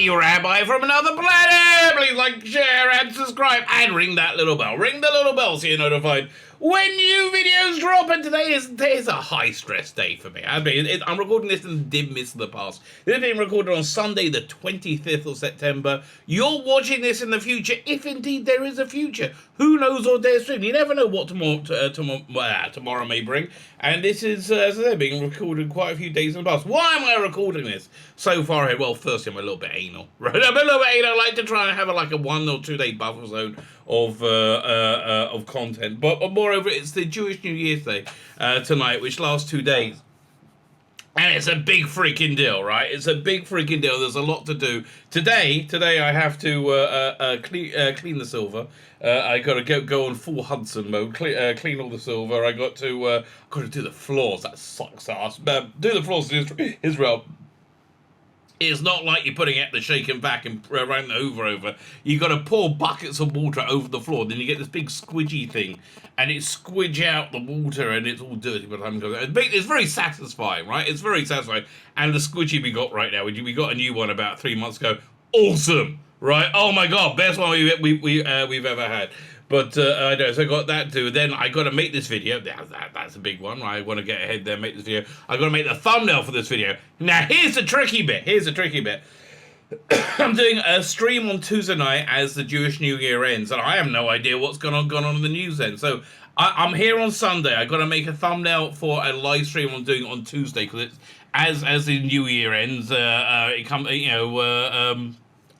me, Rabbi, from another planet. Please like, share, and subscribe, and ring that little bell. Ring the little bell so you're notified when new videos drop. And today is a high-stress day for me. I'm recording this in the dim mist of the past. This is being recorded on Sunday, the 25th of September. You're watching this in the future, if indeed there is a future. Who knows or dare stream? You never know what tomorrow may bring. And this is, as I said, being recorded quite a few days in the past. Why am I recording this so far ahead? Well, firstly, I'm a little bit anal, right? I'm a little bit anal. I like to try and have a 1 or 2 day buffer zone of content. But moreover, it's the Jewish New Year's Day tonight, which lasts 2 days. And it's a big freaking deal, right? It's a big freaking deal. There's a lot to do. Today I have to clean the silver. I got to go on full Hudson mode, clean all the silver. I got to do the floors. That sucks ass. Do the floors in Israel. It's not like you're putting it the shake and vac and around the Hoover over. You got to pour buckets of water over the floor. Then you get this big squidgy thing, and it squidge out the water, and it's all dirty by the time it goes out. It's very satisfying, right? It's very satisfying. And the squidgy we got right now, we got a new one about 3 months ago. Awesome, right? Oh my god, best one we've ever had. But I know, so I got that too. Then I got to make this video. That's a big one. Right? I want to get ahead there and make this video. I got to make the thumbnail for this video. Now, here's the tricky bit. I'm doing a stream on Tuesday night as the Jewish New Year ends, and I have no idea what's gone on in the news then. So I'm here on Sunday. I got to make a thumbnail for a live stream I'm doing on Tuesday because it's as the New Year ends.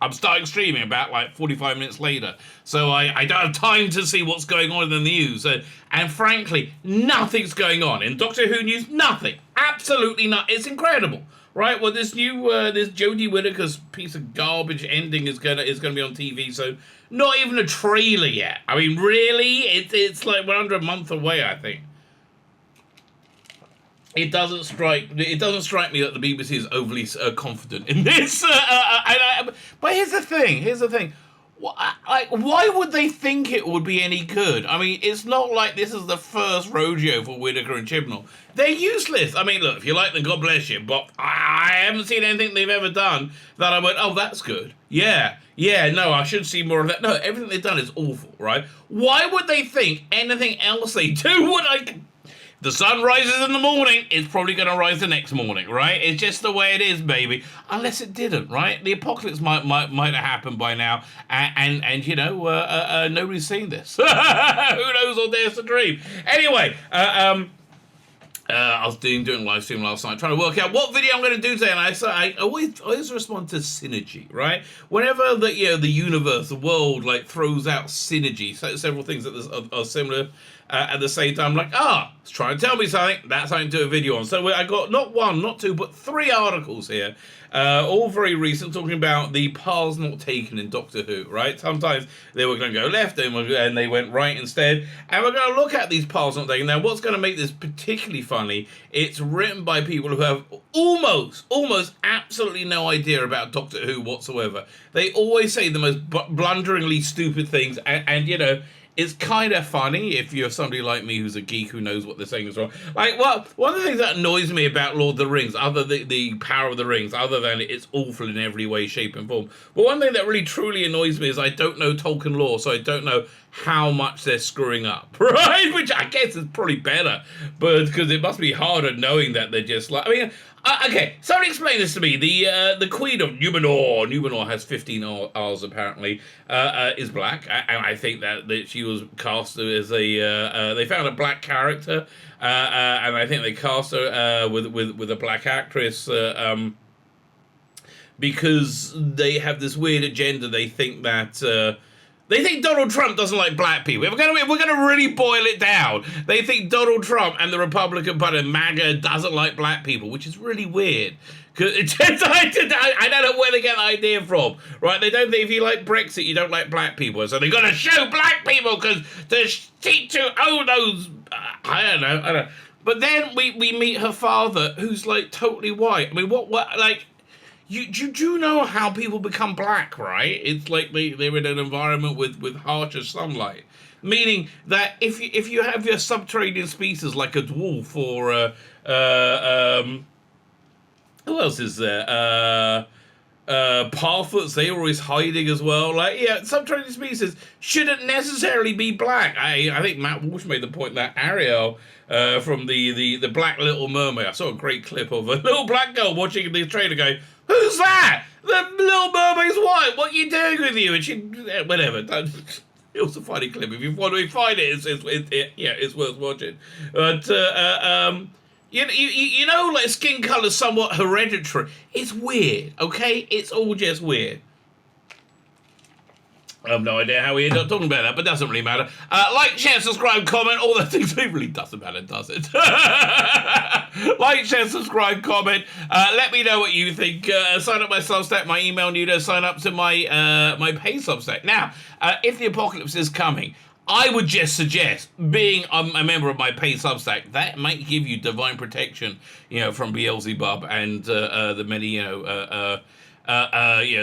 I'm starting streaming about 45 minutes later. So I don't have time to see what's going on in the news. And frankly, nothing's going on. In Doctor Who news, nothing. Absolutely not. It's incredible. Right? Well, this new, this Jodie Whittaker's piece of garbage ending is gonna be on TV. So not even a trailer yet. I mean, really? It's like we're under a month away, I think. It doesn't strike me that the BBC is overly confident in this. But here's the thing. Why would they think it would be any good? I mean, it's not like this is the first rodeo for Whittaker and Chibnall. They're useless. I mean, look, if you like them, God bless you. But I haven't seen anything they've ever done that I went, oh, that's good. Yeah, no, I should see more of that. No, everything they've done is awful, right? Why would they think anything else they do would The sun rises in the morning, it's probably going to rise the next morning, right? It's just the way it is, baby. Unless it didn't, right? The apocalypse might have happened by now, and nobody's seen this. Who knows or dares to dream? Anyway, I was doing a live stream last night, trying to work out what video I'm going to do today, and I always respond to synergy, right? Whenever the universe, the world, throws out synergy, several things that are similar. At the same time, it's trying to tell me something, that's something to do a video on. So I got not one, not two, but 3 articles here, all very recent, talking about the paths not taken in Doctor Who, right? Sometimes they were going to go left and they went right instead. And we're going to look at these paths not taken. Now, what's going to make this particularly funny, it's written by people who have almost absolutely no idea about Doctor Who whatsoever. They always say the most blunderingly stupid things, and it's kind of funny if you're somebody like me who's a geek who knows what they're saying is wrong. One of the things that annoys me about Lord of the Rings, other than the power of the rings, other than it's awful in every way, shape, and form, but one thing that really truly annoys me is I don't know Tolkien lore, so I don't know how much they're screwing up, right? Which I guess is probably better, but because it must be harder knowing that they're just okay, somebody explain this to me. The Queen of Numenor has 15 R's apparently, is black, and I think that she was cast as they found a black character, and I think they cast her with a black actress, because they have this weird agenda. They think that they think Donald Trump doesn't like black people. If we're gonna really boil it down, they think Donald Trump and the Republican Party, MAGA, doesn't like black people, which is really weird. Cause I don't know where they get the idea from, right? They don't think if you like Brexit, you don't like black people, so they're gonna show black people because to teach to those. I don't know. But then we meet her father, who's totally white. I mean, what You do know how people become black, right? It's like they're in an environment with harsher sunlight. Meaning that if you have your subterranean species like a dwarf or who else is there? Parfoots, they were always hiding as well. Like, yeah, some trading species shouldn't necessarily be black. I think Matt Walsh made the point that Ariel from the Black Little Mermaid, I saw a great clip of a little black girl watching the trailer going, "Who's that? The Little Mermaid's white. What are you doing with you?" And she, whatever. It was a funny clip. If you want to find it, it's worth watching. But you know, like skin color's somewhat hereditary. It's weird, okay? It's all just weird. I have no idea how we end up talking about that, but it doesn't really matter. Like, share, subscribe, comment, all those things. It really doesn't matter, does it? Like, share, subscribe, comment. Let me know what you think. Sign up my Substack, my email newsletter. Sign up to my my pay Substack. Now, if the apocalypse is coming, I would just suggest being a member of my paid Substack. That might give you divine protection, from Beelzebub and the many,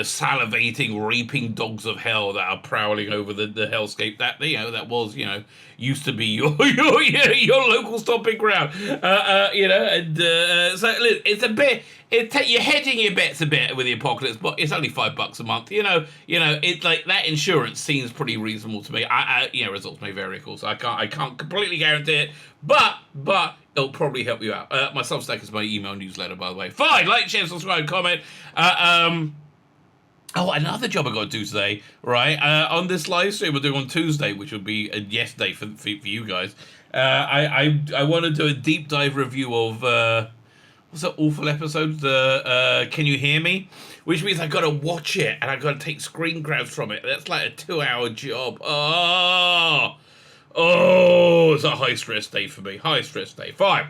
salivating, reaping dogs of hell that are prowling over the hellscape that that was used to be your local stomping ground. So look, it's a bit. You're hedging your bets a bit with the apocalypse, but it's only $5 a month. It's like that insurance seems pretty reasonable to me. Results may vary, of course. I can't completely guarantee it, but it'll probably help you out. My Substack is my email newsletter, by the way. Fine, like, share, subscribe, comment. Another job I got to do today, right? On this live stream we're doing on Tuesday, which will be yesterday for you guys. I want to do a deep dive review of what's that awful episode? Can You Hear Me? Which means I got to watch it and I got to take screen grabs from it. That's like a 2-hour job. It's a high stress day for me. High stress day. Fine.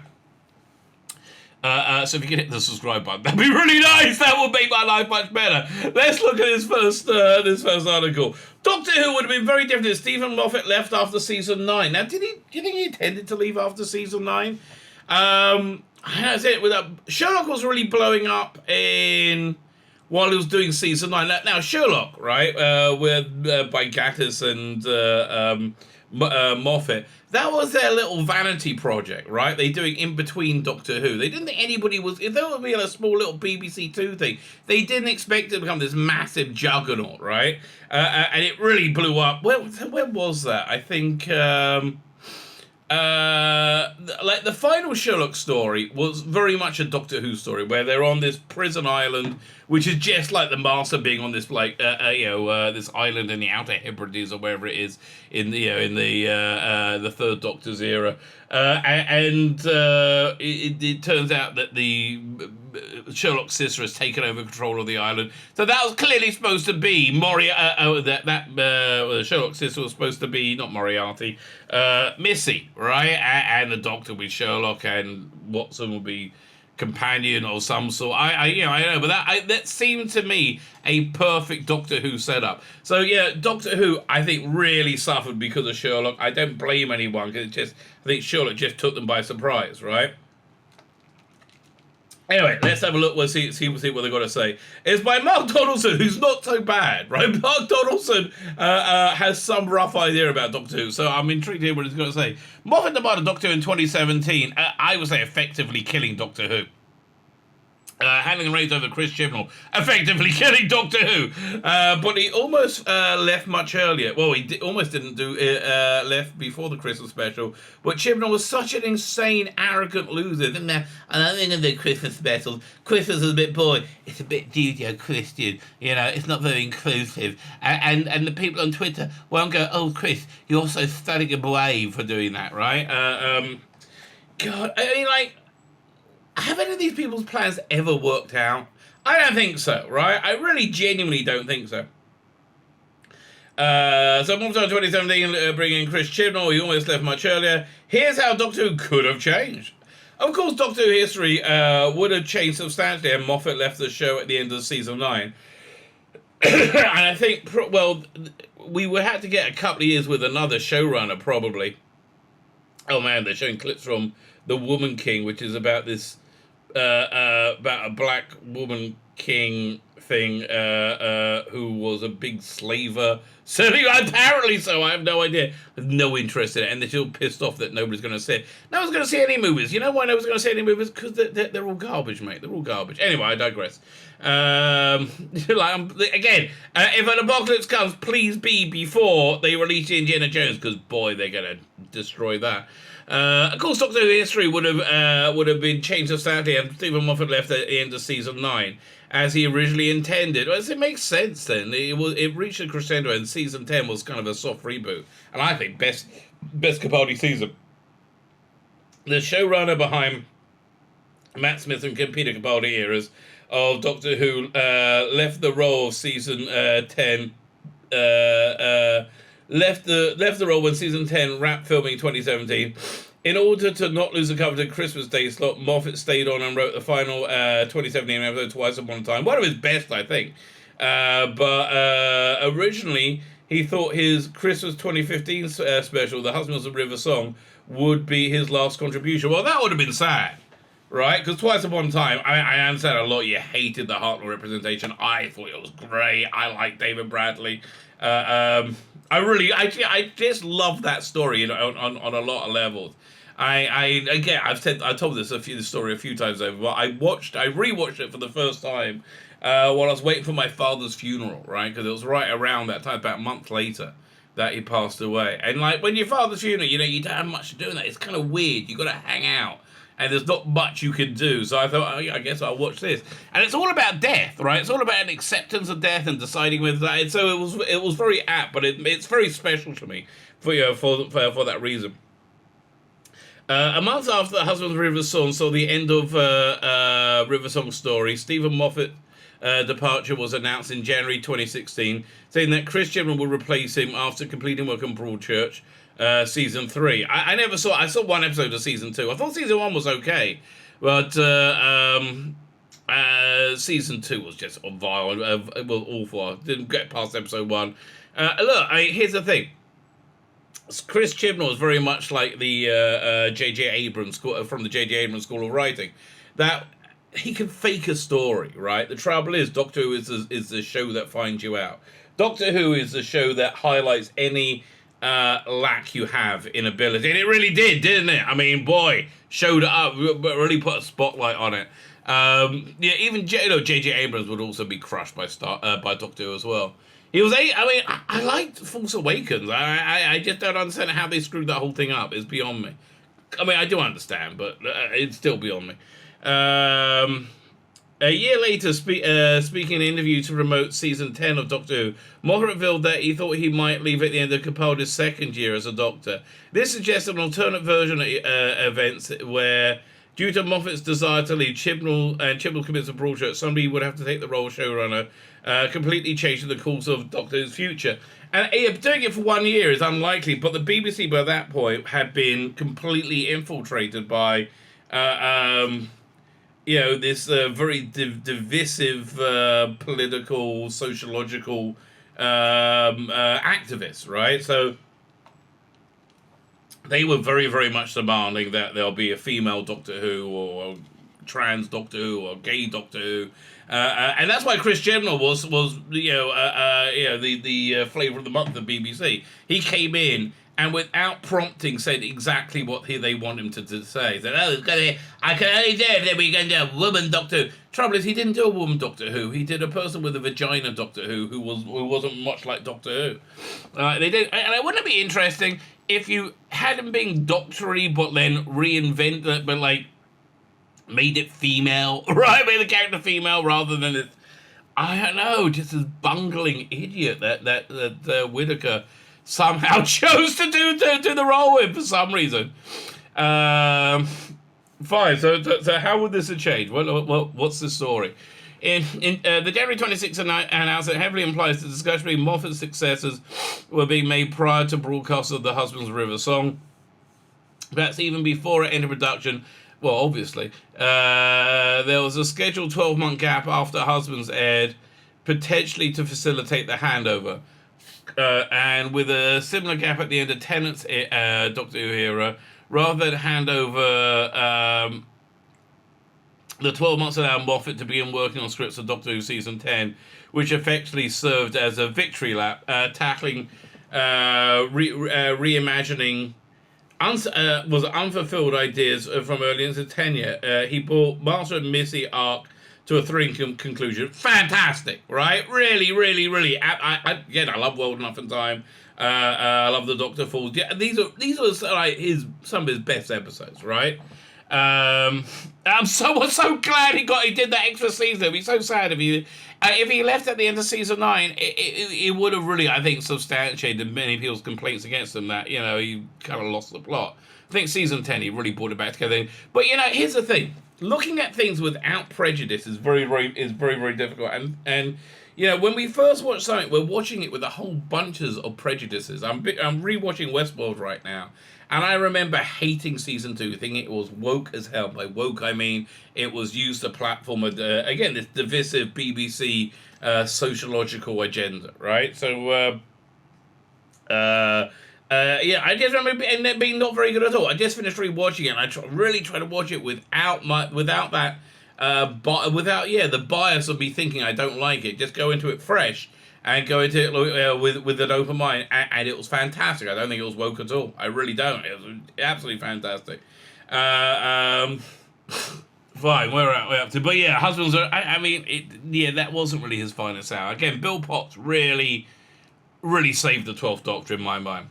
So if you can hit the subscribe button, that'd be really nice. That would make my life much better. Let's look at this first article. Doctor Who would have been very different if Stephen Moffat left after season 9. Now, do you think he intended to leave after season 9? That's it. Sherlock was really blowing up while he was doing season 9. Now Sherlock, right, by Gatiss and Moffat, that was their little vanity project, right? They doing in between Doctor Who. They didn't think anybody was. If there would be a small little BBC Two thing, they didn't expect it to become this massive juggernaut, right? And it really blew up. When was that? I think. Like the final Sherlock story was very much a Doctor Who story where they're on this prison island, which is just like the Master being on this this island in the Outer Hebrides or wherever it is in the Third Doctor's era, it turns out that the Sherlock's sister has taken over control of the island. So that was clearly supposed to be Sherlock's sister was supposed to be not Moriarty, Missy, right? And the Doctor with Sherlock, and Watson will be companion or some sort. I know, but that seemed to me a perfect Doctor Who setup. So yeah, Doctor Who I think really suffered because of Sherlock. I don't blame anyone because I think Sherlock just took them by surprise, right? Anyway, let's have a look. We'll see what they've got to say. It's by Mark Donaldson, who's not so bad, right? Mark Donaldson has some rough idea about Doctor Who, so I'm intrigued to hear what he's going to say. Moffat departed Doctor Who in 2017. I would say effectively killing Doctor Who. Handling the reins over Chris Chibnall, effectively killing Doctor Who. But he almost left much earlier. Well, almost didn't left before the Christmas special. But Chibnall was such an insane, arrogant loser. I don't think of the Christmas specials. Christmas is a bit boring. It's a bit Judeo-Christian. It's not very inclusive. And the people on Twitter won't go, "Oh, Chris, you're so stunning and brave for doing that," right? God, I mean, like, have any of these people's plans ever worked out? I don't think so, right? I really genuinely don't think so. So Monster 2017 bringing Chris Chibnall, he almost left much earlier. Here's how Doctor Who could have changed. Of course, Doctor Who history would have changed substantially and Moffat left the show at the end of season 9. And I think, we would have to get a couple of years with another showrunner, probably. Oh man, they're showing clips from The Woman King, which is about this about a black woman king thing, who was a big slaver. Certainly, apparently so. I have no idea. I have no interest in it. And they're still pissed off that nobody's going to see it. No one's going to see any movies. You know why nobody's going to see any movies? Because they're all garbage, mate. They're all garbage. Anyway, I digress. Again, if an apocalypse comes, please be before they release Indiana Jones, because boy, they're going to destroy that. Of course, Doctor Who history would have been changed substantially, and Stephen Moffat left at the end of season 9, as he originally intended. Well, it makes sense then. It reached a crescendo, and season 10 was kind of a soft reboot, and I think best Capaldi season. The showrunner behind Matt Smith and Peter Capaldi eras of Doctor Who left the role of season 10. Left the role when season 10 wrapped filming in 2017. In order to not lose the coveted Christmas Day slot, Moffat stayed on and wrote the final 2017 episode Twice Upon a Time. One of his best, I think. But originally, he thought his Christmas 2015 special, The Husbands of River Song, would be his last contribution. Well, that would have been sad, right? Because Twice Upon a Time, I understand a lot. You hated the Hartnell representation. I thought it was great. I liked David Bradley. I just love that story, on a lot of levels. I've told this story a few times over, but I rewatched it for the first time while I was waiting for my father's funeral, right? Because it was right around that time, about a month later, that he passed away. And like when your father's funeral, you don't have much to do in that. It's kind of weird. You got to hang out. And there's not much you can do. So I thought, I guess I'll watch this. And it's all about death, right? It's all about an acceptance of death and deciding whether that. And so it was very apt, but it's very special to me for that reason. A month after The Husband's River Song saw the end of River Song's story, Stephen Moffat's departure was announced in January 2016, saying that Chris Chibnall would replace him after completing work on Broadchurch. Season 3. I saw one episode of season 2. I thought season 1 was okay, but season 2 was just vile. It was awful. I didn't get past episode 1. Here's the thing. Chris Chibnall is very much like the J.J. Abrams school, from the J.J. Abrams School of Writing. That he can fake a story, right? The trouble is, Doctor Who is the show that finds you out. Doctor Who is the show that highlights any lack you have in ability, and it really did, didn't it? I mean, boy, showed it up, really put a spotlight on it. Even J.J. Abrams would also be crushed by Doctor Who as well. He was I liked Force Awakens. I just don't understand how they screwed that whole thing up. It's beyond me. I mean, I do understand, but it's still beyond me. A year later, speaking in an interview to promote season 10 of Doctor Who, Moffat revealed that he thought he might leave at the end of Capaldi's second year as a Doctor. This suggests an alternate version of events where, due to Moffat's desire to leave, Chibnall commits to Broadchurch, somebody would have to take the role of showrunner, completely changing the course of Doctor Who's future. And doing it for 1 year is unlikely, but the BBC by that point had been completely infiltrated by this very divisive political, sociological activists, right? So they were very, very much demanding that there'll be a female Doctor Who, or trans Doctor Who, or gay Doctor Who, and that's why Chris Chibnall was the flavour of the month of the BBC. He came in and without prompting said exactly what they want him to say. He said, I can only do it if we're going to do a woman Doctor Who. Trouble is, he didn't do a woman Doctor Who. He did a person with a vagina Doctor Who wasn't much like Doctor Who. They did, and it wouldn't it be interesting if you had him being doctory, but then reinvent it, but like made it female, right? Made the character female rather than this, I don't know, just this bungling idiot that Whittaker somehow chose to do the role with for some reason. Fine. So how would this have changed? What's the story? In the January 26th announcement heavily implies the discussion between Moffat's successors were being made prior to broadcast of The Husband's River Song. Perhaps even before it entered production. Well, obviously. There was a scheduled 12-month gap after Husbands aired, potentially to facilitate the handover. And with a similar gap at the end of Tennant's Doctor Who era, rather than hand over The 12 months allowed Moffat to begin working on scripts of Doctor Who Season 10, which effectively served as a victory lap, tackling, reimagining was unfulfilled ideas from early in his tenure. He brought Master and Missy arc to a thrilling conclusion. Fantastic, right? Really, really, really. I love World Enough and Time. I love the Doctor Falls. Yeah, these are like some of his best episodes, right? I'm so glad he did that extra season. It'd be so sad if he left at the end of season 9. It would have really, I think, substantiated many people's complaints against him that he kind of lost the plot. I think season 10 he really brought it back together. But here's the thing: looking at things without prejudice is very, very difficult. And when we first watch something, we're watching it with a whole bunches of prejudices. I'm rewatching Westworld right now. And I remember hating season 2, thinking it was woke as hell. By woke, I mean it was used to platform, again, this divisive BBC sociological agenda, right? So, I just remember it being not very good at all. I just finished rewatching it, and I really tried to watch it without that, the bias of me thinking I don't like it. Just go into it fresh. And go into it with an open mind, and it was fantastic. I don't think it was woke at all. I really don't. It was absolutely fantastic. Fine, where are we up to? But yeah, Husbands are. That wasn't really his finest hour. Again, Bill Potts really, really saved the 12th Doctor in my mind.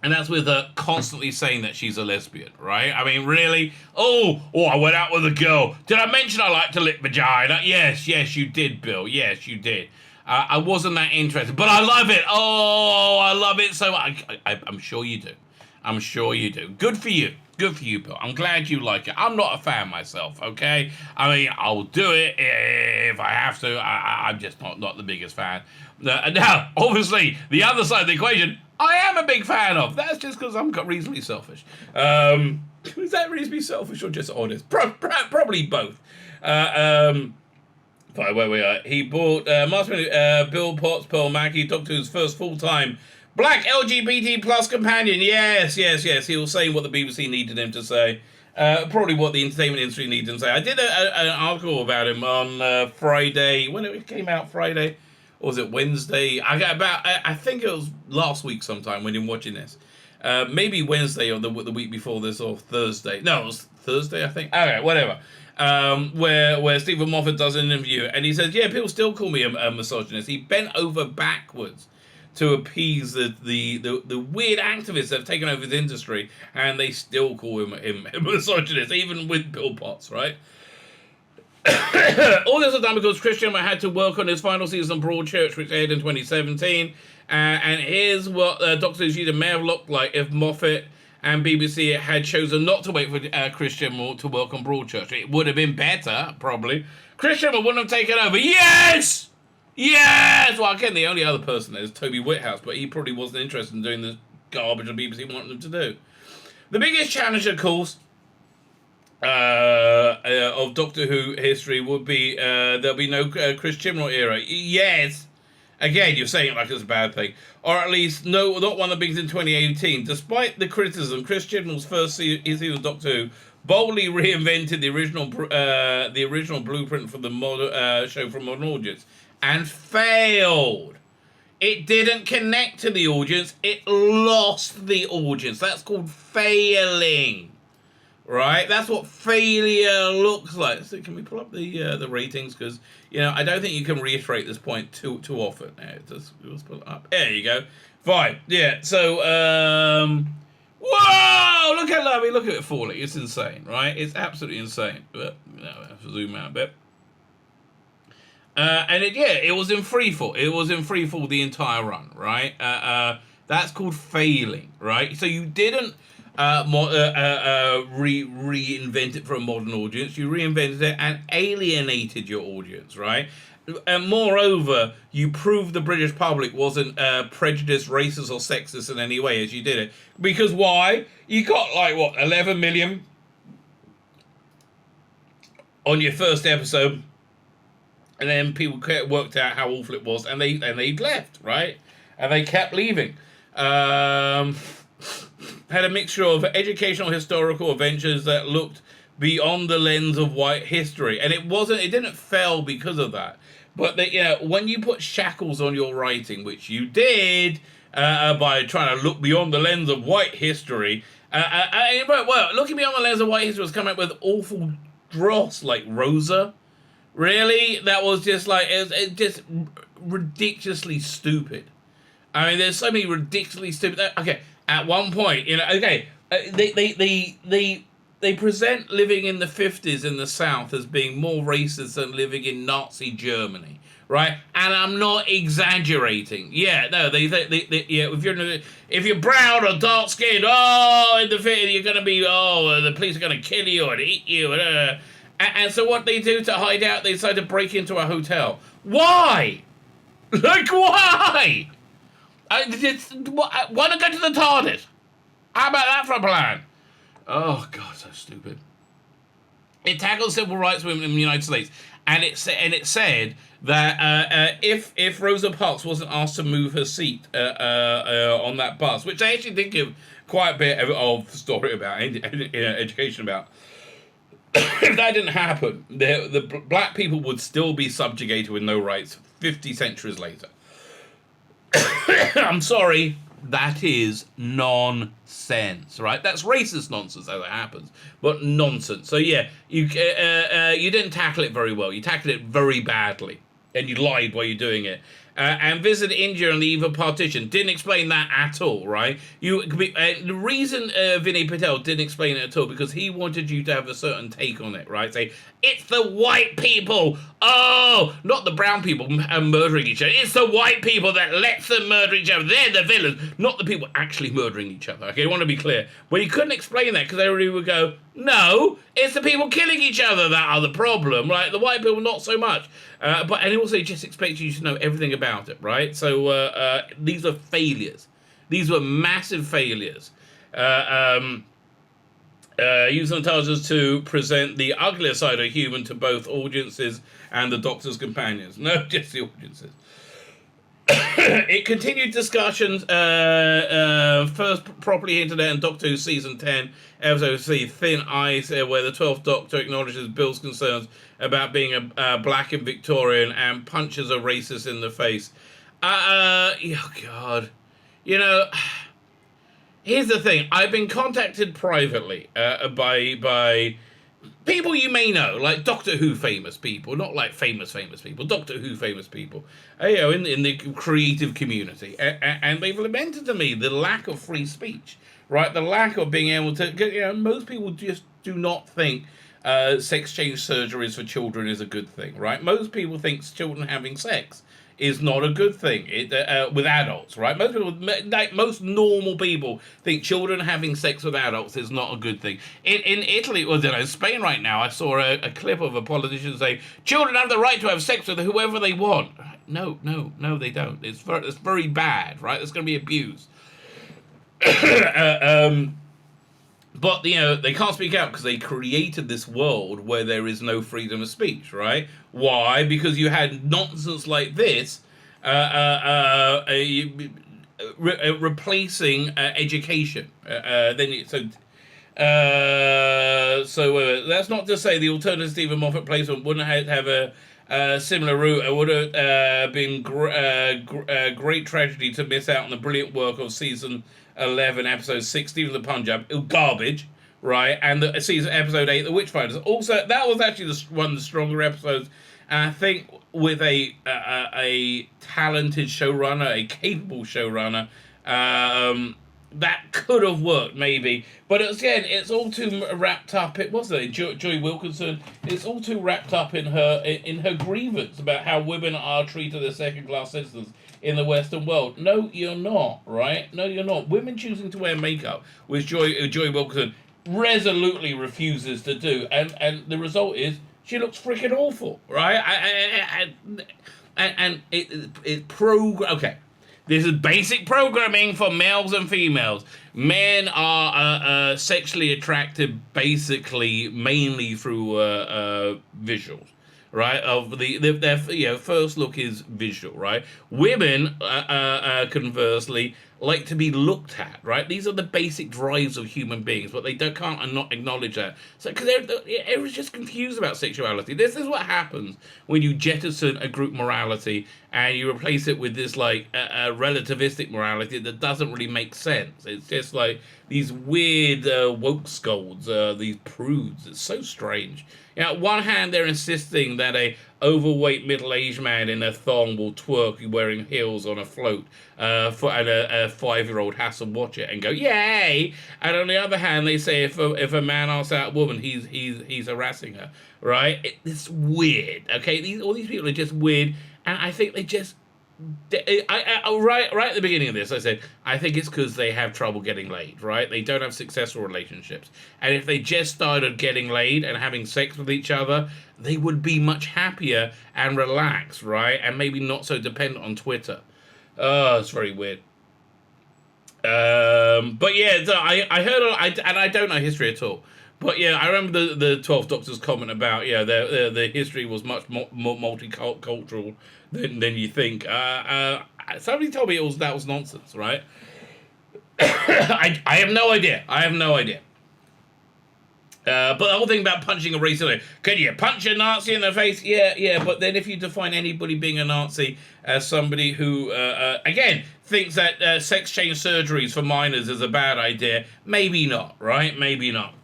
And that's with her constantly saying that she's a lesbian, right? I mean, really? Oh, I went out with a girl. Did I mention I like to lick vagina? Yes, you did, Bill. Yes, you did. I wasn't that interested, but I love it. Oh, I love it so much. I'm sure you do. I'm sure you do. Good for you. Good for you, Bill. I'm glad you like it. I'm not a fan myself, okay? I mean, I'll do it if I have to. I'm just not the biggest fan. Now, obviously, the other side of the equation, I am a big fan of. That's just because I'm reasonably selfish. Is that reasonably selfish or just honest? Probably both. Fine, where we are. He bought Bill Potts, Pearl Mackie, Doctor Who's first full-time black LGBT plus companion. Yes. He was saying what the BBC needed him to say. Probably what the entertainment industry needed him to say. I did an article about him on Friday. When it came out, Friday? Or was it Wednesday? I think it was last week sometime when you're watching this. Maybe Wednesday or the week before this, or Thursday. No, it was Thursday, I think. Okay, whatever. Where Stephen Moffat does an interview, and he says, people still call me a misogynist. He bent over backwards to appease the weird activists that have taken over the industry, and they still call him a misogynist, even with Bill Potts, right? All this was done because Christian had to work on his final season of Broadchurch, which aired in 2017. And here's what Doctor Who's may have looked like if Moffat and BBC had chosen not to wait for Christian to work on Broadchurch. It would have been better, probably. Christian wouldn't have taken over. Yes! Well, again, the only other person is Toby Whithouse, but he probably wasn't interested in doing the garbage the BBC wanted him to do. The biggest challenge, of course, of Doctor Who history would be there'll be no Chris Chibnall era. Yes. Again, you're saying it like it's a bad thing. Or at least, no, not one that begins in 2018. Despite the criticism, Chris Chibnall's first season of Doctor Who boldly reinvented the original blueprint for the show for a modern audience. And failed. It didn't connect to the audience. It lost the audience. That's called failing. Right? That's what failure looks like. So can we pull up the ratings? Because, I don't think you can reiterate this point too often. Let's pull it up. There you go. Fine. Yeah. So, whoa! Look at it falling. It's insane, right? It's absolutely insane. But, I have to zoom out a bit. And it was in freefall. It was in freefall the entire run, right? That's called failing, right? So you didn't reinvent it for a modern audience. You reinvented it and alienated your audience, right? And moreover, you proved the British public wasn't prejudiced, racist, or sexist in any way as you did it. Because why? You got 11 million on your first episode. And then people worked out how awful it was, and they left, right? And they kept leaving. Had a mixture of educational, historical adventures that looked beyond the lens of white history. And it didn't fail because of that. But when you put shackles on your writing, which you did by trying to look beyond the lens of white history, looking beyond the lens of white history was coming up with awful dross like Rosa. Really? That was just like, it just ridiculously stupid. I mean, there's so many ridiculously stupid. Okay, at one point, they present living in the 50s in the South as being more racist than living in Nazi Germany, right? And I'm not exaggerating. Yeah, no, if you're brown or dark skinned, in the 50s you're gonna be, the police are gonna kill you and eat you, and so what they do to hide out, they decide to break into a hotel. Why? Like, why? Want to go to the TARDIS? How about that for a plan? Oh, God, so stupid. It tackles civil rights movement in the United States. And it said that if Rosa Parks wasn't asked to move her seat on that bus, which I actually did give quite a bit of story about, education about, if that didn't happen, the black people would still be subjugated with no rights 50 centuries later. I'm sorry, that is nonsense, right? That's racist nonsense as it happens, but nonsense. So yeah, you didn't tackle it very well. You tackled it very badly, and you lied while you're doing it. And visit India on the eve of partition. Didn't explain that at all, right? The reason Vinay Patel didn't explain it at all because he wanted you to have a certain take on it, right? Say, it's the white people. Oh, not the brown people murdering each other. It's the white people that lets them murder each other. They're the villains, not the people actually murdering each other. Okay, I want to be clear. Well, you couldn't explain that because everybody would go, no, it's the people killing each other that are the problem, right? The white people, not so much. And also he just expects you to know everything about it, right? So these are failures. These were massive failures. Using intelligence to present the uglier side of human to both audiences and the Doctor's companions. No, just the audiences. It continued discussions, first properly hinted at in Doctor Who Season 10, Episode C, Thin Ice, where the 12th Doctor acknowledges Bill's concerns about being a black and Victorian and punches a racist in the face. Oh, God. Here's the thing. I've been contacted privately by people you may know, like Doctor Who famous people, not like famous people, Doctor Who famous people, in the creative community, and they've lamented to me the lack of free speech, right? The lack of being able to, most people just do not think sex change surgeries for children is a good thing, right? Most people think children having sex is not a good thing with adults, right? Most normal people think children having sex with adults is not a good thing. In Italy, or Spain right now, I saw a clip of a politician say, children have the right to have sex with whoever they want. No, they don't. It's very bad, right? It's going to be abused. But, they can't speak out because they created this world where there is no freedom of speech, right? Why? Because you had nonsense like this replacing education. So that's not to say the alternative Stephen Moffat placement wouldn't have a similar route. It would have been great tragedy to miss out on the brilliant work of season 11, episode 6, Stephen the Punjab, garbage, right? And the season episode 8, The Witchfinders. Also, that was actually one of the stronger episodes. And I think with a talented showrunner, a capable showrunner, that could have worked maybe. But again, it's all too wrapped up. It wasn't Joy Wilkinson. It's all too wrapped up in her grievance about how women are treated as second-class citizens in the Western world. No, you're not, right? No, you're not. Women choosing to wear makeup, which Joy Wilkinson resolutely refuses to do, and the result is she looks freaking awful, right? Okay. This is basic programming for males and females. Men are sexually attracted basically mainly through visuals, right? Their first look is visual, right? Women, conversely, like to be looked at, right? These are the basic drives of human beings, but they can't not acknowledge that. So, because everyone's just confused about sexuality. This is what happens when you jettison a group morality and you replace it with this, like, a relativistic morality that doesn't really make sense. It's just like these weird woke scolds, these prudes. It's so strange. You know, on one hand, they're insisting that a overweight middle-aged man in a thong will twerk wearing heels on a float, and a 5-year-old has to watch it and go, yay! And on the other hand, they say if a man asks out a woman, he's harassing her, right? It's weird, okay? All these people are just weird, and I think they just... right at the beginning of this, I said, I think it's because they have trouble getting laid, right? They don't have successful relationships. And if they just started getting laid and having sex with each other, they would be much happier and relaxed, right? And maybe not so dependent on Twitter. Oh, it's very weird. But yeah, so I heard, and I don't know history at all. But yeah, I remember the 12th Doctor's comment about, yeah, the history was much more multicultural than you think. Somebody told me that was nonsense, right? I have no idea. But the whole thing about punching a racist, can you punch a Nazi in the face? Yeah. But then if you define anybody being a Nazi as somebody who, again, thinks that sex change surgeries for minors is a bad idea, maybe not, right? Maybe not.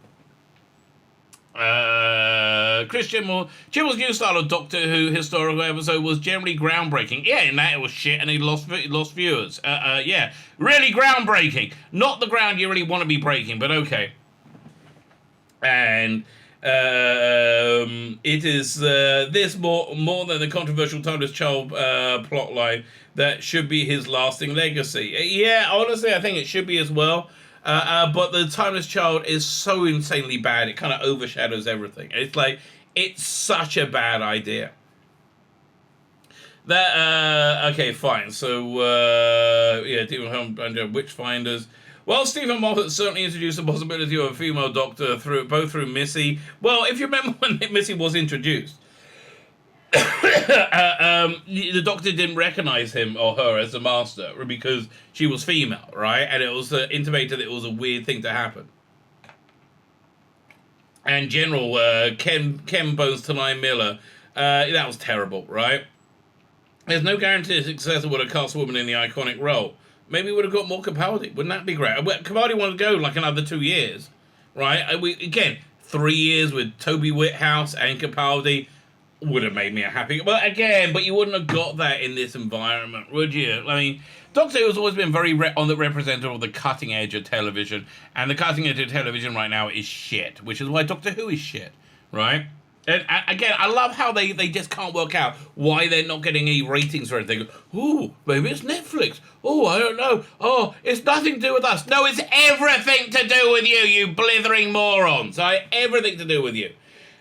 Christian Chibnall's new style of Doctor Who historical episode was generally groundbreaking. Yeah, in that it was shit and he lost viewers. Yeah, really groundbreaking. Not the ground you really want to be breaking, but okay. And it is this more than the controversial Timeless Child plotline that should be his lasting legacy. Yeah, honestly, I think it should be as well. But the Timeless Child is so insanely bad, it kind of overshadows everything. It's like, it's such a bad idea. Okay, fine. So, yeah, Stephen Home and Witchfinders. Well, Stephen Moffat certainly introduced the possibility of a female Doctor both through Missy. Well, if you remember when Missy was introduced, the Doctor didn't recognize him or her as the Master because she was female, right? And it was intimated that it was a weird thing to happen. And General Ken Bones Tanai Miller, that was terrible, right? There's no guarantee a successor would have cast a woman in the iconic role. Maybe we would have got more Capaldi. Wouldn't that be great? Capaldi wanted to go like another 2 years, right? Again, 3 years with Toby Whithouse and Capaldi would have made me happy. But you wouldn't have got that in this environment, would you? I mean, Doctor Who has always been very representative of the cutting edge of television, and the cutting edge of television right now is shit, which is why Doctor Who is shit, right? And again, I love how they just can't work out why they're not getting any ratings or anything. Ooh, maybe it's Netflix. Oh, I don't know. Oh, it's nothing to do with us. No, it's everything to do with you, you blithering morons. Everything to do with you.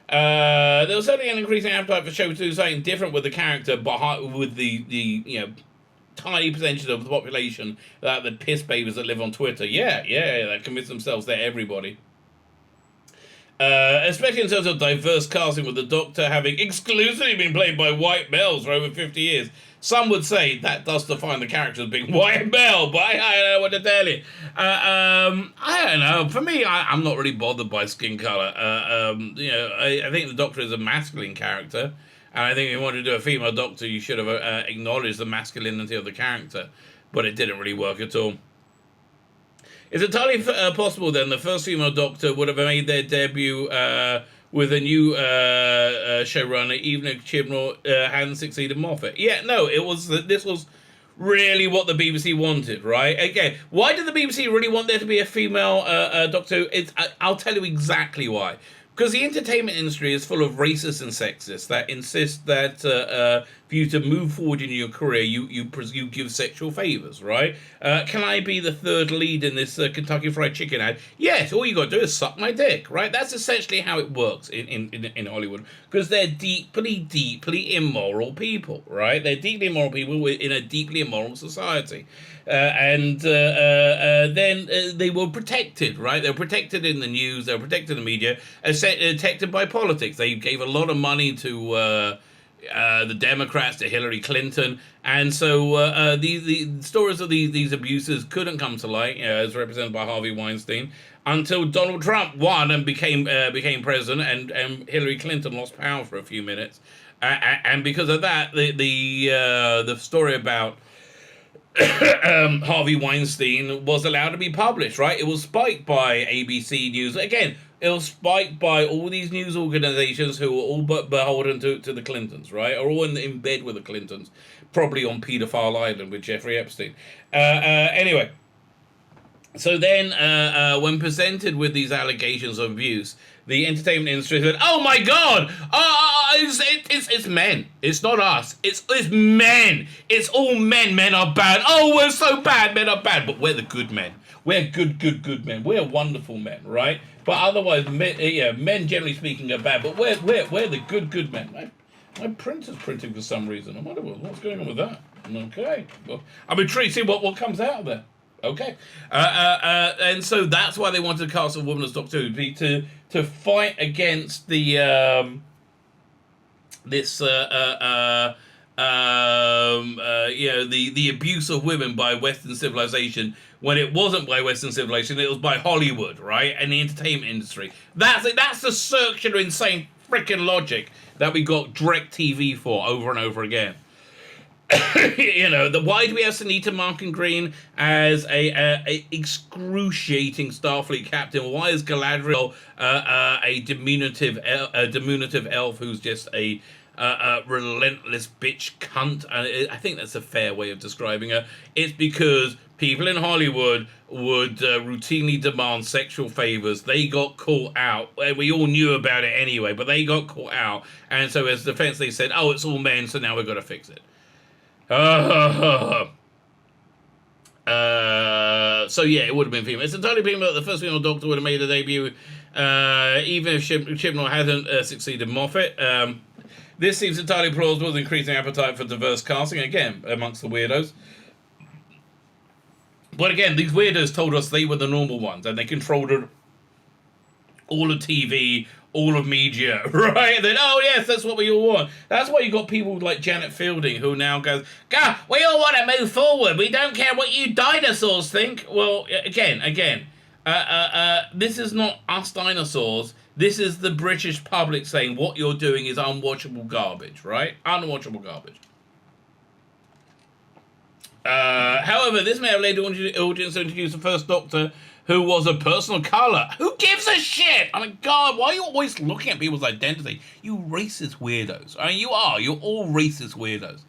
There was certainly an increasing appetite for shows to do something different with the character, with the tiny percentage of the population that the piss babies that live on Twitter. Yeah, that convince themselves they're everybody. Especially in terms of diverse casting, with the Doctor having exclusively been played by white males for over 50 years. Some would say that does define the character as being white male, but I don't know what to tell you. I don't know. For me, I'm not really bothered by skin colour. I think the Doctor is a masculine character, and I think if you wanted to do a female Doctor, you should have acknowledged the masculinity of the character, but it didn't really work at all. It's entirely possible, then, the first female Doctor would have made their debut with a new showrunner, even if Chibnall hadn't succeeded Moffat. Yeah, no, this was really what the BBC wanted, right? Again, why did the BBC really want there to be a female Doctor? I'll tell you exactly why. Because the entertainment industry is full of racists and sexists that insist that for you to move forward in your career, you give sexual favors, right? Can I be the third lead in this Kentucky Fried Chicken ad? Yes, all you got to do is suck my dick, right? That's essentially how it works in Hollywood, because they're deeply immoral people, right? They're deeply immoral people in a deeply immoral society. Then they were protected, right? They were protected in the news, they were protected in the media, protected by politics. They gave a lot of money to the Democrats to Hillary Clinton, and so the stories of these abuses couldn't come to light, as represented by Harvey Weinstein, until Donald Trump won and became president, and Hillary Clinton lost power for a few minutes, and because of that, the story about Harvey Weinstein was allowed to be published, right? It was spiked by ABC News. Again, it was spiked by all these news organizations who were all but beholden to the Clintons, right? Or all in bed with the Clintons, probably on Pedophile Island with Jeffrey Epstein. Anyway, so then when presented with these allegations of abuse, the entertainment industry said, "Oh my God, it's men. It's not us. It's men. It's all men. Men are bad. Oh, we're so bad. Men are bad. But we're the good men. We're good men. We're wonderful men, right? But otherwise, men generally speaking are bad. But we're the good men." My printer's printing for some reason. I wonder what's going on with that. Okay, well, I'm intrigued to see what comes out of there. Okay, and so that's why they wanted to cast a woman as Doctor Who, to fight against the the abuse of women by Western civilization, when it wasn't by Western civilization, it was by Hollywood, right, and the entertainment industry. That's the circular, insane freaking logic that we got DirecTV for over and over again. Why do we have Sunita Markin Green as a excruciating Starfleet captain? Why is Galadriel a diminutive elf who's just a relentless bitch cunt? I think that's a fair way of describing her. It's because people in Hollywood would routinely demand sexual favors. They got caught out. We all knew about it anyway, but they got caught out. And so as defense, they said, "Oh, it's all men, so now we've got to fix it." So yeah, it would have been female. It's entirely female. The first female Doctor would have made a debut, even if Chibnall hadn't succeeded Moffat. This seems entirely plausible, with increasing appetite for diverse casting, again, amongst the weirdos. But again, these weirdos told us they were the normal ones, and they controlled all of TV, all of media, right? Then, oh yes, that's what we all want. That's why you got people like Janet Fielding, who now goes, "God, we all want to move forward. We don't care what you dinosaurs think." Well, again, this is not us dinosaurs. This is the British public saying what you're doing is unwatchable garbage, right? Unwatchable garbage. However, this may have led the audience to introduce the first Doctor who was a person of colour. Who gives a shit? I mean, God, why are you always looking at people's identity? You racist weirdos. I mean, you're all racist weirdos.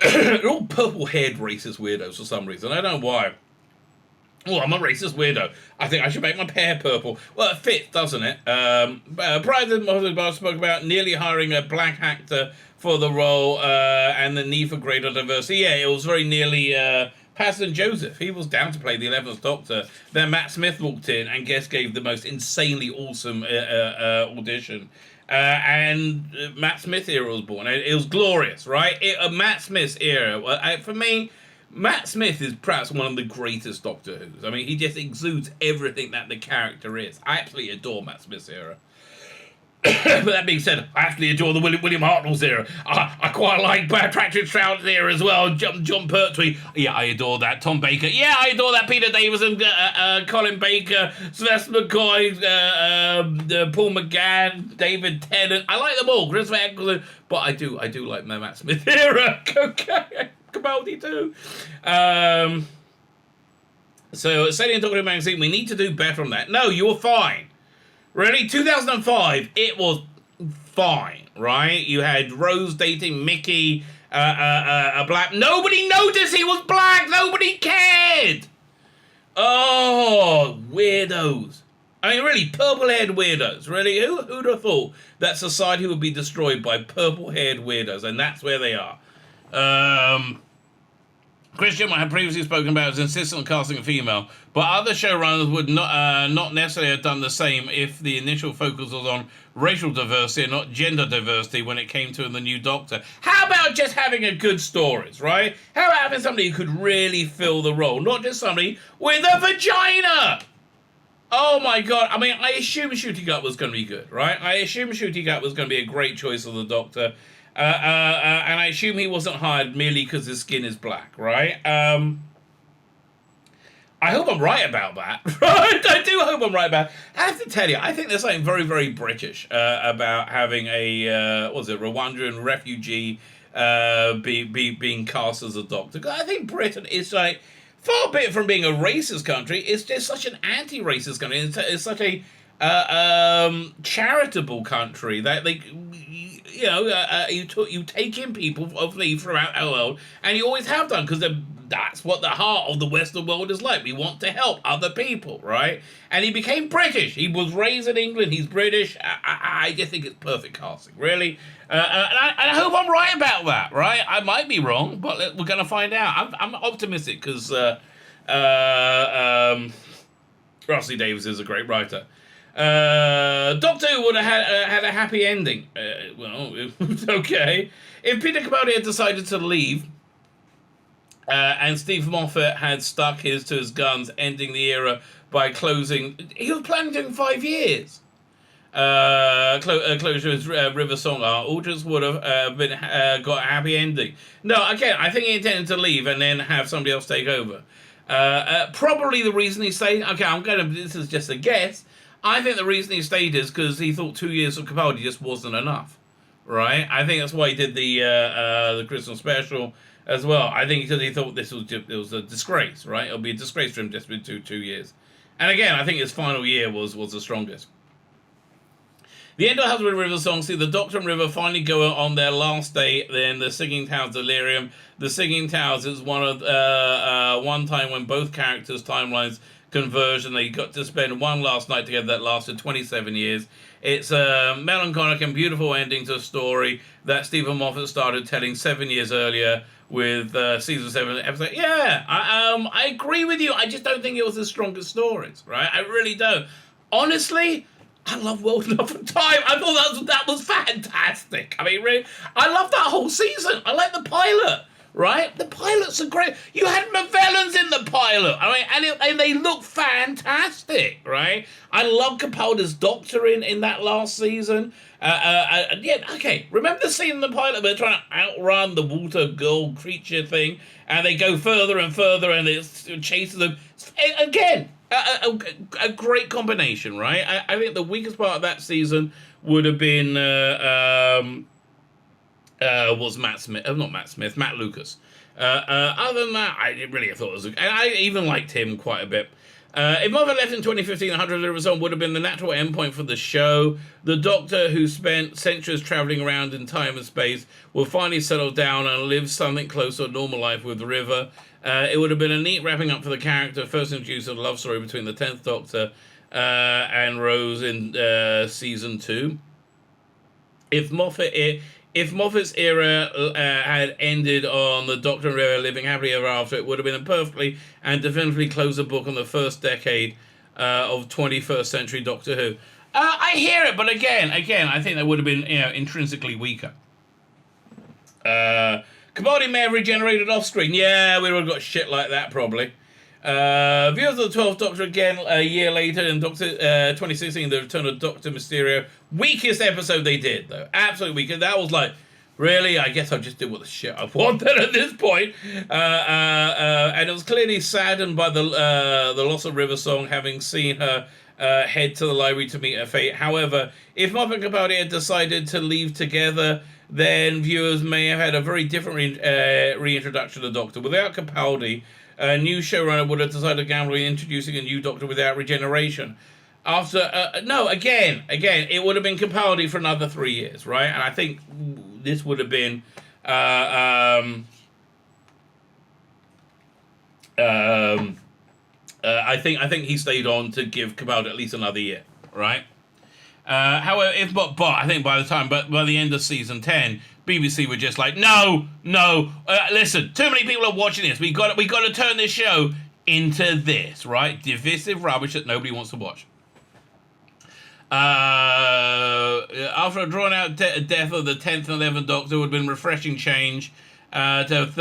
You're all purple-haired racist weirdos for some reason. I don't know why. Oh, I'm a racist weirdo. I think I should make my hair purple. Well, it fits, doesn't it? Prior to the spoke about nearly hiring a black actor for the role and the need for greater diversity. Yeah, it was very nearly Patterson Joseph. He was down to play the 11th Doctor. Then Matt Smith walked in and gave the most insanely awesome audition. And Matt Smith era was born. It was glorious, right? Matt Smith's era, for me, Matt Smith is perhaps one of the greatest Doctor Who's. I mean, he just exudes everything that the character is. I absolutely adore Matt Smith's era. But that being said, I absolutely adore the William Hartnell's era. I quite like Patrick Troughton's era as well. John Pertwee. Yeah, I adore that. Tom Baker. Yeah, I adore that. Peter Davison, Colin Baker, Sylvester McCoy, Paul McGann, David Tennant. I like them all. Christopher Eccleston. But I do like my Matt Smith era. Okay. Capaldi too. So, Sailing Doctor Who magazine, we need to do better on that. No, you were fine. Really? 2005, it was fine, right? You had Rose dating Mickey, a black... Nobody noticed he was black! Nobody cared! Oh, weirdos. I mean, really, purple-haired weirdos. Really? Who'd have thought that society would be destroyed by purple-haired weirdos? And that's where they are. Christian had previously spoken about his insistence on casting a female, but other showrunners would not necessarily have done the same if the initial focus was on racial diversity and not gender diversity when it came to the new Doctor. How about just having a good stories, right? How about having somebody who could really fill the role, not just somebody with a vagina? Oh my god! I mean, I assume Shooting Up was going to be good, right? I assume Shooting Up was going to be a great choice of the Doctor, and I assume he wasn't hired merely because his skin is black, right? I hope I'm right about that. Right? I do hope I'm right about it. I have to tell you, I think there's something very, very British about having a Rwandan refugee being cast as a Doctor. I think Britain is like, far be it from being a racist country, it's just such an anti-racist country. It's such a charitable country that they, you take in people of leave throughout the world, and you always have done, because that's what the heart of the Western world is like. We want to help other people, right? And he became British. He was raised in England. He's British. I just think it's perfect casting, really. And I hope I'm right about that, right? I might be wrong, but we're going to find out. I'm optimistic because Russell Davies is a great writer. Doctor Who would have had a happy ending. Well, okay. If Peter Capaldi had decided to leave, and Steve Moffat had stuck to his guns, ending the era by closing. He was planning doing 5 years. Closure is River Song Art. Aldrich would have got a happy ending. No, again, I think he intended to leave and then have somebody else take over. Probably the reason he stayed. Okay, this is just a guess. I think the reason he stayed is because he thought 2 years of Capaldi just wasn't enough. Right? I think that's why he did the Christmas special as well. I think because he thought it was a disgrace, right? It'll be a disgrace for him just to do 2 years. And again, I think his final year was the strongest. The end of Husband and River song see the Doctor and River finally go on their last day. Then the Singing Towers delirium. The Singing Towers is one time when both characters' timelines converge, and they got to spend one last night together that lasted 27 years. It's a melancholic and beautiful ending to a story that Stephen Moffat started telling 7 years earlier with season 7 episode. Yeah, I agree with you. I just don't think it was the strongest stories, right? I really don't. Honestly, I love World Enough and Time. I thought that was fantastic. I mean, really, I love that whole season. I like the pilot, right? The pilots are great. You had Mavellans in the pilot. I mean, and they look fantastic, right? I love Capaldi's Doctor in that last season. Yeah, okay. Remember the scene in the pilot where they're trying to outrun the water girl creature thing, and they go further and further, and it chases them. Again, a great combination, right? I think the weakest part of that season would have been was Matt Smith. Not Matt Smith, Matt Lucas. Other than that, I really thought it was, and I even liked him quite a bit. If Moffat left in 2015, 100 River Song would have been the natural endpoint for the show. The Doctor, who spent centuries travelling around in time and space, will finally settle down and live something close to a normal life with River. It would have been a neat wrapping up for the character, first introduced in a love story between the 10th Doctor and Rose in season 2. If Moffat's era had ended on the Doctor and River living happily ever after, it would have been a perfectly and definitively close the book on the first decade of 21st century Doctor Who. I hear it, but again, I think that would have been intrinsically weaker. Capaldi may have regenerated off screen. Yeah, we would have got shit like that probably. Viewers of the 12th Doctor again a year later in 2016, the return of Doctor Mysterio. Weakest episode they did, though. Absolutely weak. That was like, really? I guess I just did what the shit I wanted at this point. And it was clearly saddened by the loss of River Song, having seen her head to the library to meet her fate. However, if Moffat and Capaldi had decided to leave together, then viewers may have had a very different reintroduction of the Doctor. Without Capaldi, a new showrunner would have decided to gamble in introducing a new Doctor without regeneration. After, again, it would have been Capaldi for another 3 years, right? And I think this would have been, I think he stayed on to give Capaldi at least another year, right? However, I think by the end of season 10, BBC were just like, no, listen, too many people are watching this. We got to turn this show into this, right? Divisive rubbish that nobody wants to watch. After a drawn-out death of the 10th and 11th Doctor, would have been refreshing change to have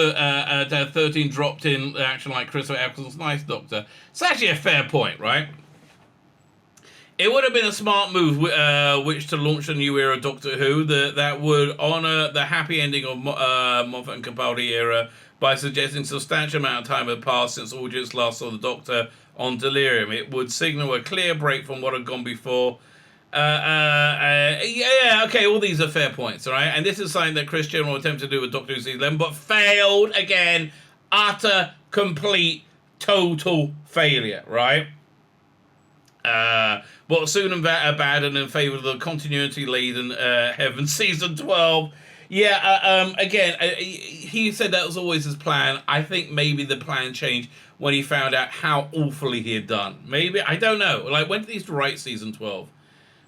13 dropped in action like Christopher Eccleston's Ninth Doctor. It's actually a fair point, right? It would have been a smart move, which to launch a new era of Doctor Who that would honour the happy ending of Moffat and Capaldi era by suggesting a substantial amount of time had passed since audience last saw the Doctor on Delirium. It would signal a clear break from what had gone before. Okay, all these are fair points, all right? And this is something that Chris Chibnall attempted to do with Doctor Who Season 11, but failed again. Utter, complete, total failure, right? But soon abandoned in favour of the continuity-laden Heaven Season 12. Again, he said that was always his plan. I think maybe the plan changed when he found out how awfully he had done. Maybe, I don't know. Like, when did he write Season 12?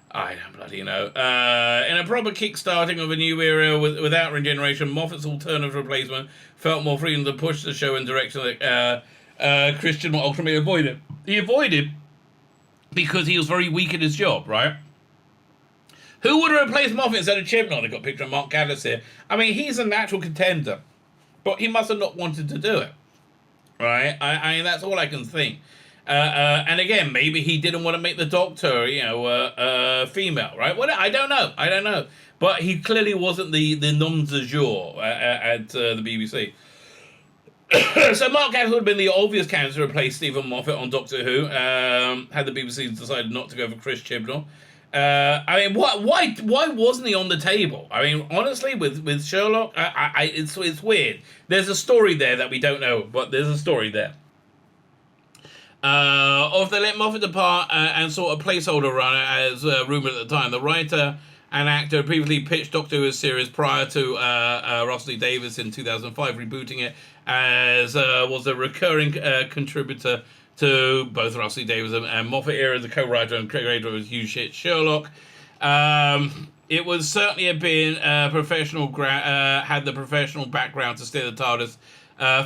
I don't bloody know. In a proper kick-starting of a new era without regeneration, Moffat's alternative replacement felt more freedom to push the show in a direction that Christian will ultimately avoid. He avoided because he was very weak at his job, right? Who would have replaced Moffat instead of Chibnall? They've got a picture of Mark Gatiss here. I mean, he's a natural contender, but he must have not wanted to do it, right? I mean, that's all I can think. And again, maybe he didn't want to make the Doctor, female, right? Well, I don't know. But he clearly wasn't the nom du jour at the BBC. So Mark Gatiss would have been the obvious candidate to replace Stephen Moffat on Doctor Who, had the BBC decided not to go for Chris Chibnall. I mean, why wasn't he on the table? I mean, honestly, with Sherlock, it's weird. There's a story there that we don't know, but there's a story there. If they let Moffat depart and sort of placeholder run, as rumoured at the time, the writer and actor previously pitched Doctor Who series prior to Russell T Davies in 2005, rebooting it as was a recurring contributor to both Russell T Davies and Moffat era as a co-writer and creator of his huge hit Sherlock. It would certainly have been professional, had the professional background to steer the TARDIS.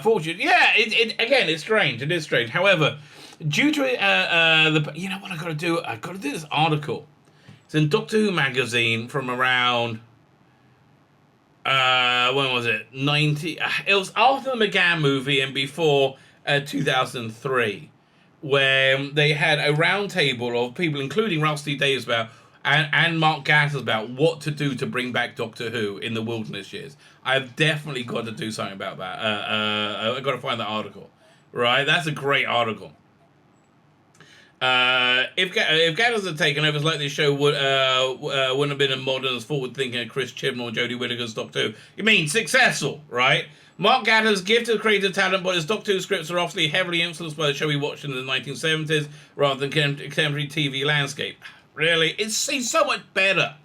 Fortune, yeah. Again, it's strange. It is strange. However, due to you know what I got to do? I got to do this article. It's in Doctor Who magazine from around. When was it? 90. It was after the McGann movie and before 2003, where they had a round table of people, including Russell T Davies and Mark Gatiss, about what to do to bring back Doctor Who in the wilderness years. I've definitely got to do something about that. I've got to find that article. Right? That's a great article. If Gatiss had taken over, it's likely the show wouldn't have been as modern as forward-thinking Chris Chibnall and Jodie Whittaker's Doctor Who. You mean successful, right? Mark Gatiss' gifted creative talent, but his Doctor Who scripts are obviously heavily influenced by the show we watched in the 1970s rather than contemporary TV landscape. Really? He's so much better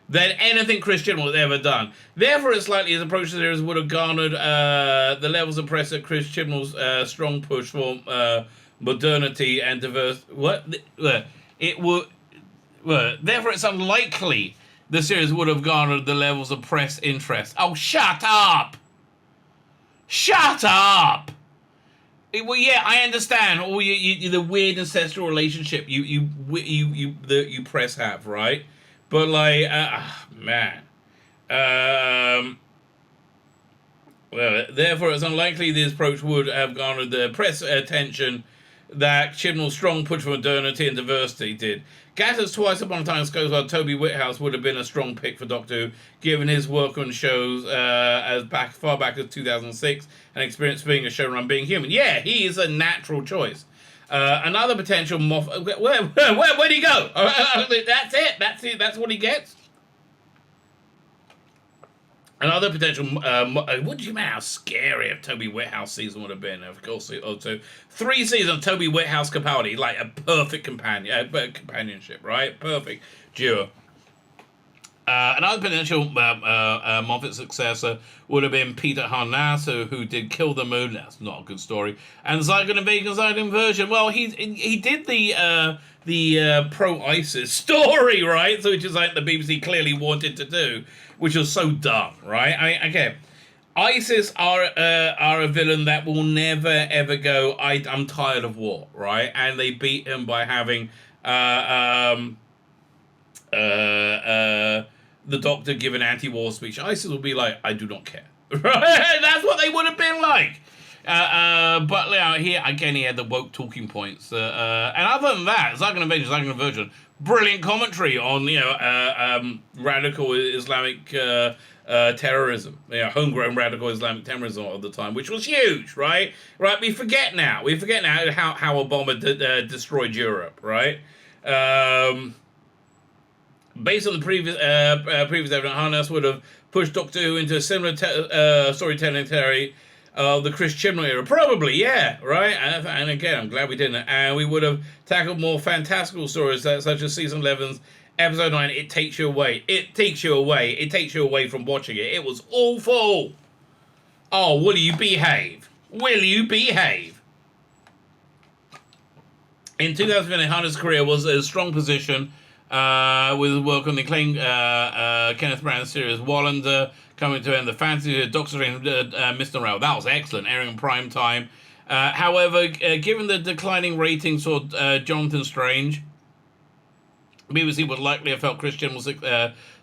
than anything Chris Chibnall has ever done. Therefore, it's likely his approach to the series would have garnered the levels of press that Chris Chibnall's strong push for modernity and diverse. It would. Therefore, it's unlikely the series would have garnered the levels of press interest. Oh, shut up! Shut up! Well, yeah, I understand. All the weird ancestral relationship you press have, right? But like, man. Therefore, it's unlikely this approach would have garnered the press attention that Chibnall's strong push for modernity and diversity did. Gatiss twice upon a time goes while Toby Whithouse would have been a strong pick for Doctor Who, given his work on shows far back as 2006 and experience being a showrunner, being human. Yeah, he is a natural choice. Another potential where'd he go? That's it. That's what he gets. Another potential. What do you mean? How scary a Toby Whithouse season would have been? Of course, also 3 seasons of Toby Whithouse Capaldi, like a perfect companionship, right? Perfect duo. Another potential Moffat successor would have been Peter Harnass, who did Kill the Moon. That's not a good story. And Zygon and Vegan Zygon version. Well, he did the pro-ISIS story, right? So which is like the BBC clearly wanted to do, which was so dumb, right? I mean, again, ISIS are a villain that will never ever go, I'm tired of war, right? And they beat him by having the Doctor give an anti-war speech. ISIS will be like, I do not care. Right? That's what they would have been like. But here, again, he had the woke talking points. And other than that, Zygon and Version brilliant commentary on radical Islamic terrorism, homegrown radical Islamic terrorism at the time, which was huge, right? Right, we forget now how Obama destroyed Europe, right? Based on the previous evidence, Harness would have pushed Doctor Who into a similar storytelling territory of the Chris Chibnall era. Probably, yeah, right? And again, I'm glad we didn't. And we would have tackled more fantastical stories such as Season 11's Episode 9, It Takes You Away. It takes you away. It takes you away from watching it. It was awful. Oh, will you behave? Will you behave? In 2015, Harness' career was a strong position with his work on the acclaimed Kenneth Branagh series Wallander, coming to end the fantasy Doctor Strange, Mr. Rail. That was excellent, airing in prime time. However, given the declining ratings for Jonathan Strange, BBC would likely have felt Chris Chibnall's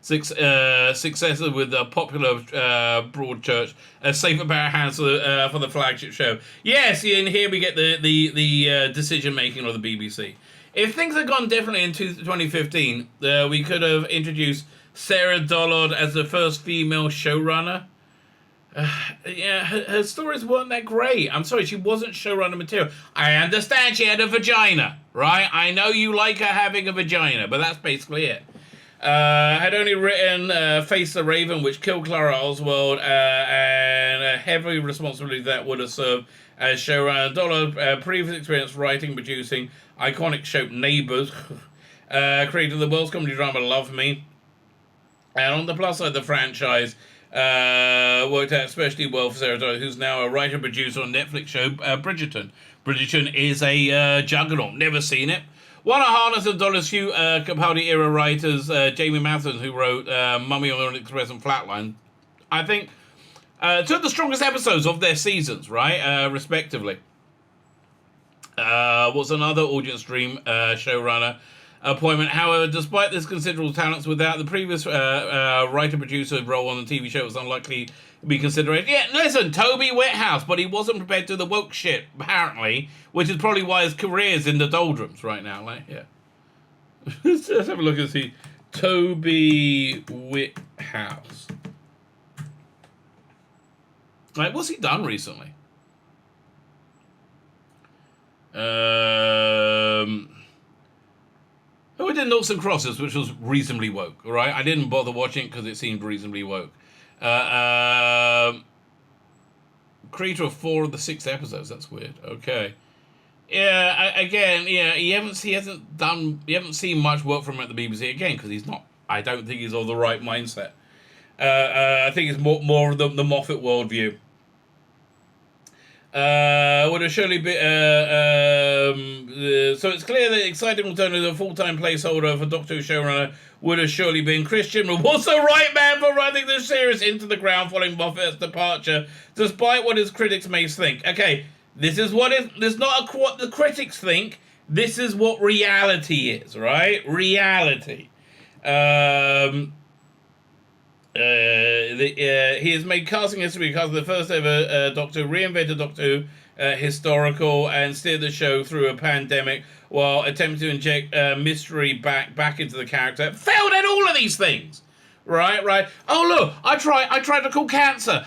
successor with the popular Broadchurch a safer pair of hands for the flagship show. Yes, and here we get the decision making of the BBC. If things had gone differently in 2015, we could have introduced Sarah Dollard as the first female showrunner. Her stories weren't that great. I'm sorry, she wasn't showrunner material. I understand she had a vagina, right? I know you like her having a vagina, but that's basically it. Had only written Face the Raven, which killed Clara Oswald, and a heavy responsibility that would have served as showrunner. Dollard, previous experience writing and producing iconic show Neighbours, created the world's comedy drama Love Me. And on the plus side, the franchise worked out especially well for Sarah Dollard, who's now a writer-producer on Netflix show Bridgerton. Bridgerton is a juggernaut. Never seen it. One of Harness and Dollar's few Capaldi-era writers, Jamie Mathison, who wrote Mummy on the Orient Express and Flatline, I think took the strongest episodes of their seasons, right, respectively. Was another audience dream showrunner appointment. However, despite this considerable talents, without the previous writer-producer role on the TV show, it was unlikely to be considered. Yeah, listen, Toby Whithouse, but he wasn't prepared to do the woke shit, apparently, which is probably why his career's in the doldrums right now. Like, yeah. Let's have a look and see. Toby Whithouse. Like, what's he done recently? Oh, I did Noughts and Crosses, which was reasonably woke, right? I didn't bother watching it because it seemed reasonably woke. Creator of 4 of the 6 episodes. That's weird. Okay. Yeah. You haven't seen much work from him at the BBC again because he's not. I don't think he's of the right mindset. I think it's more of the Moffat worldview. Would have surely been. So it's clear that exciting alternative, full-time placeholder for Doctor Who showrunner would have surely been Chris Chibnall. Was the right man for running the series into the ground following Moffat's departure, despite what his critics may think. Okay, this is what what the critics think. This is what reality is, right? Reality. He has made casting history because of the first ever Doctor Who, reinvented Doctor Who historical, and steered the show through a pandemic while attempting to inject mystery back into the character. Failed at all of these things. Right. Oh look, I tried to cure cancer,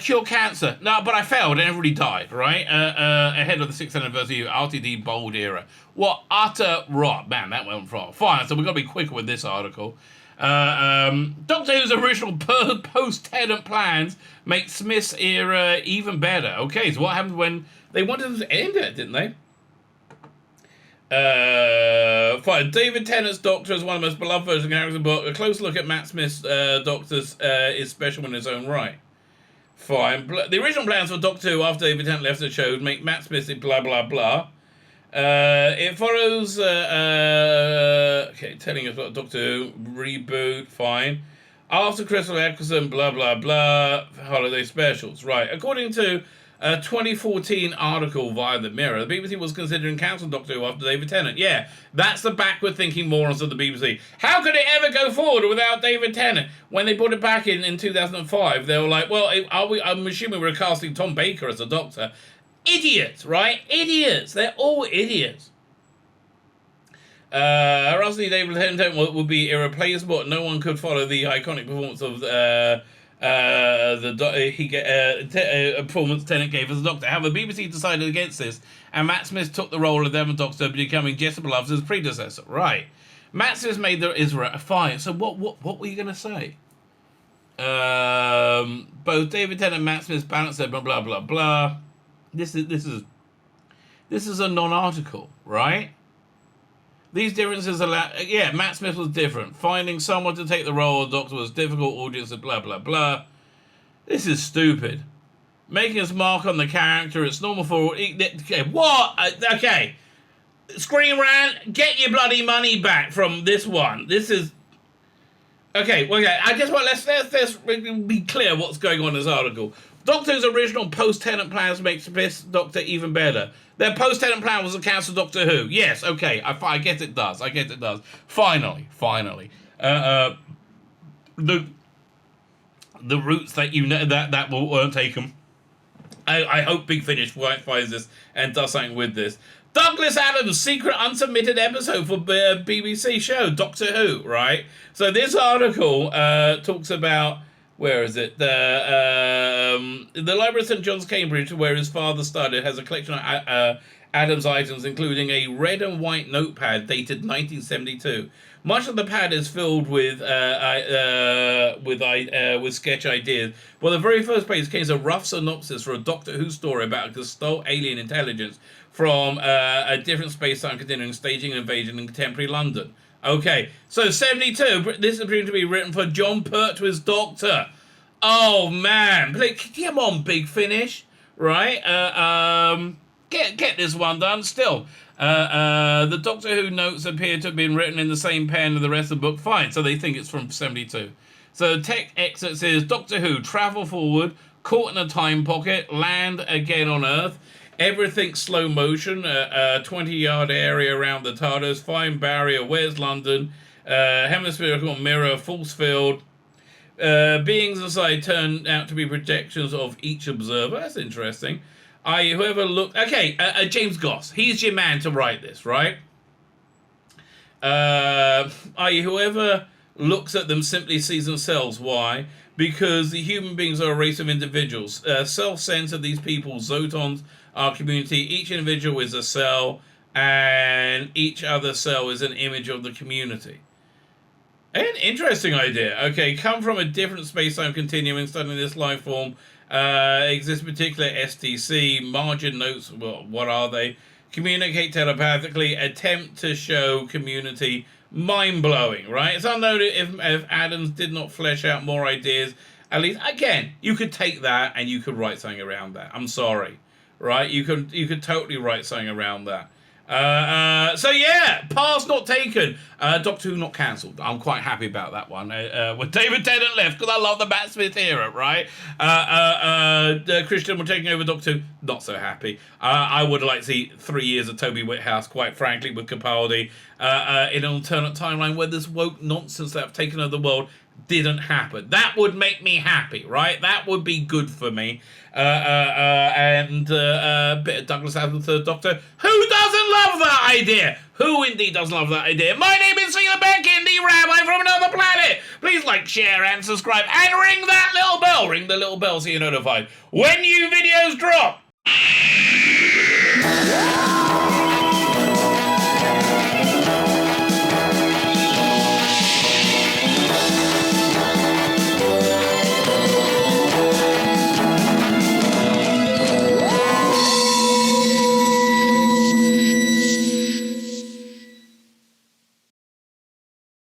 cure cancer. No, but I failed and everybody died. Right. Ahead of the 6th anniversary of RTD Bold era. What utter rot, man! That went wrong. Fine. So we've got to be quicker with this article. Doctor Who's original post-Tennant plans make Smith's era even better. Okay, so what happened when they wanted to end it, didn't they? Fine. David Tennant's Doctor is one of the most beloved versions of the character, but a close look at Matt Smith's Doctors is special in its own right. Fine. The original plans for Doctor Who after David Tennant left the show would make Matt Smith blah blah blah. It follows, telling us about Doctor Who, reboot, fine. After Crystal Eccleston, blah, blah, blah, holiday specials. Right, according to a 2014 article via The Mirror, the BBC was considering cancelling Doctor Who after David Tennant. Yeah, that's the backward thinking morons of the BBC. How could it ever go forward without David Tennant? When they brought it back in 2005, they were like, well, I'm assuming we're casting Tom Baker as a Doctor. Idiots, right? Idiots. They're all idiots. Rusty David Tennant would be irreplaceable. No one could follow the iconic performance of performance Tennant gave as a Doctor. However, BBC decided against this, and Matt Smith took the role of the Doctor, becoming Jessica Love's predecessor. Right. Matt Smith made the Israel fine. So what were you going to say? Both David Tennant and Matt Smith's balance said blah blah blah blah. This is a non-article, right? These differences allow. Yeah, Matt Smith was different. Finding someone to take the role of the Doctor was difficult. Audiences, blah blah blah. This is stupid. Making his mark on the character, it's normal for. Okay, what? Okay, Screen Rant, get your bloody money back from this one. This is. Okay. I just want let's be clear what's going on in this article. Doctor's original post-Tennant plans makes this Doctor even better. Their post-Tennant plan was to cancel Doctor Who. Yes, okay, I guess it does. Finally. The routes that that weren't taken. I hope Big Finish finds this and does something with this. Douglas Adams' secret unsubmitted episode for BBC show Doctor Who. Right. So this article talks about. Where is it? The Library of St. John's, Cambridge, where his father studied, has a collection of Adams items, including a red and white notepad dated 1972. Much of the pad is filled with sketch ideas. Well, the very first page contains a rough synopsis for a Doctor Who story about a Gestalt alien intelligence from a different space-time continuing staging an invasion in contemporary London. Okay, so 72, this is presumed to be written for John Pertwee's Doctor. Oh, man. Come on, Big Finish. Right? Get this one done. Still, the Doctor Who notes appear to have been written in the same pen as the rest of the book. Fine, so they think it's from 72. So tech exit says, Doctor Who, travel forward, caught in a time pocket, land again on Earth. Everything slow motion, 20-yard area around the TARDIS, fine barrier, where's London, hemispherical mirror, false field, beings inside turn out to be projections of each observer. That's interesting. Whoever looked... Okay, James Goss, he's your man to write this, right? Whoever looks at them simply sees themselves. Why? Because the human beings are a race of individuals. Self-centered, these people, Zotons, our community, each individual is a cell, and each other cell is an image of the community. An interesting idea. Okay, come from a different space-time continuum, studying this life form. Exists particular STC, margin notes, well, what are they? Communicate telepathically, attempt to show community. Mind-blowing, right? It's unknown if Adams did not flesh out more ideas. At least, again, you could take that and you could write something around that. I'm sorry. Right, you could totally write something around that. So yeah, pass not taken. Doctor Who not cancelled. I'm quite happy about that one. With David Tennant left, because I love the Matt Smith era, right? Christian were taking over Doctor Who. Not so happy. I would like to see 3 years of Toby Whithouse, quite frankly, with Capaldi in an alternate timeline where this woke nonsense that have taken over the world didn't happen. That would make me happy, right? That would be good for me. And a bit of Douglas Adams, Third Doctor. Who doesn't love that idea? Who indeed doesn't love that idea? My name is Tzvi Lebetkin, the Rabbi from another planet. Please like, share, and subscribe, and ring that little bell. Ring the little bell so you're notified when new videos drop.